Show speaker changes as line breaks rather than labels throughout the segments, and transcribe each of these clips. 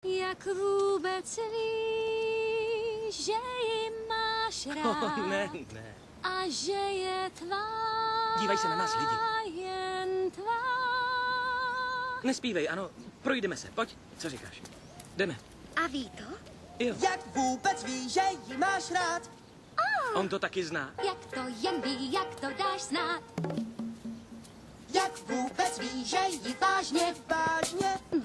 Jak vůbec víš, že ji máš rád?
Ne.
A že je tvá.
Dívej se na nás, lidi.
Jen tvá.
Nespívej, ano, projdeme se, pojď, co říkáš? Jdeme.
A ví to?
Jo.
Jak vůbec víš, že ji máš rád?
On to taky zná.
Jak to jen ví, jak to dáš znát?
Jak vůbec víš, že ji vážně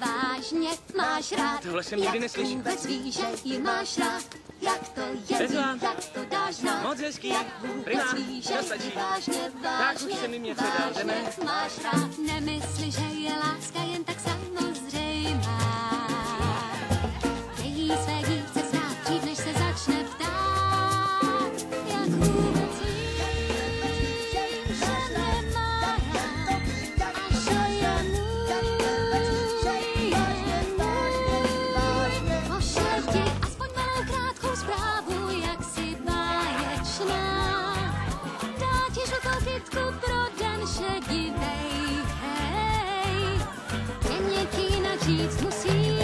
Vážně máš rád.
Tohle jsem nikdy neslyšel.
Jak vůbec víš, že ji máš rád? Jak to jen
Petla.
ví, jak to dáš znát?
Moc hezký.
Jak vůbec
Prima,
víš, že
to
ji
stačí.
vážně,
Tak už se mi něco dál, jdeme.
máš rád. Nemysli, že je láska jen tak samozřejmá. Její své dívce znát dřív, než se začne ptát. Jak vůbec víš, že ji vážně má rád? A že je můj. Pošle ti aspoň malou krátkou zprávu, jak si báječná. Dá ti žlutou kytku pro den šedivej, hej. Jen je ti načíct musí,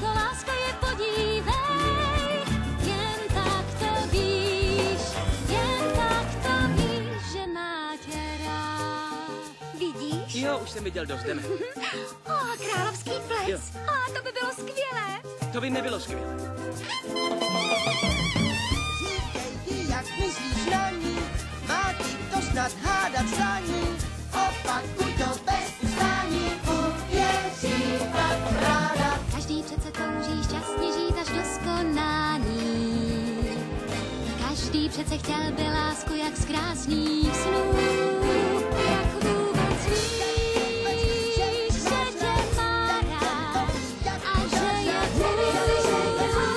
to láska je, podívej. Jen tak to víš, že má tě rád.
Vidíš?
Jo, už jsem viděl dost, jdeme.
Královský ples.
Jo.
To by bylo skvělé.
To by nebylo skvělé.
Říkej jí, jak myslíš na ní. Má ti to snad hádat za ní. Opakuj to bez ustání. Uvěří pak ráda.
Každý přece touží šťastně žít až do skonání. Každý přece chtěl by lásku jak z krásných snů. Jak vůbec víš, že tě má rád a že je tvůj.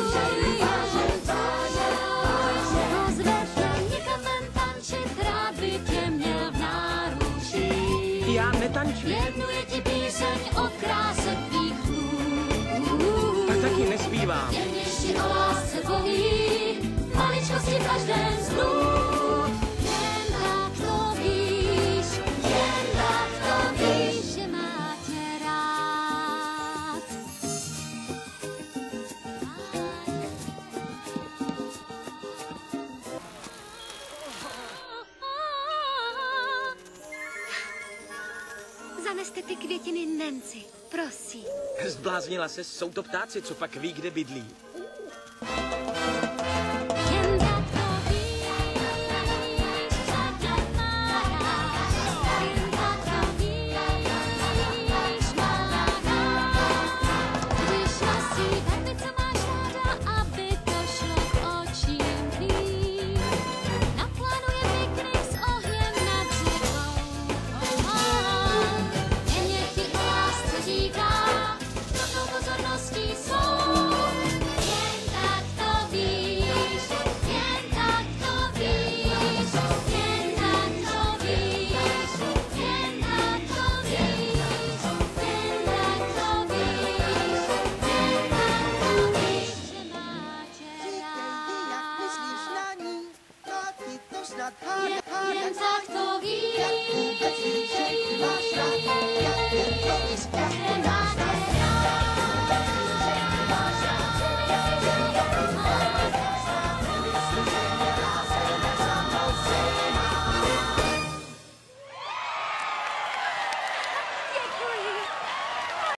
Pozve tě někam ven tančit, rád by tě měl v náručí.
Já netančím.
Věnuje ti píseň o kráse tvých dnů.
Tak taky nespívám.
Jen ještě o lásce bohý, maličkosti v každém z dnů. Jen tak to víš, že má tě rád.
Zaneste ty květiny Nancy, prosím.
Zbláznila se, jsou to ptáci, co pak ví, kde bydlí.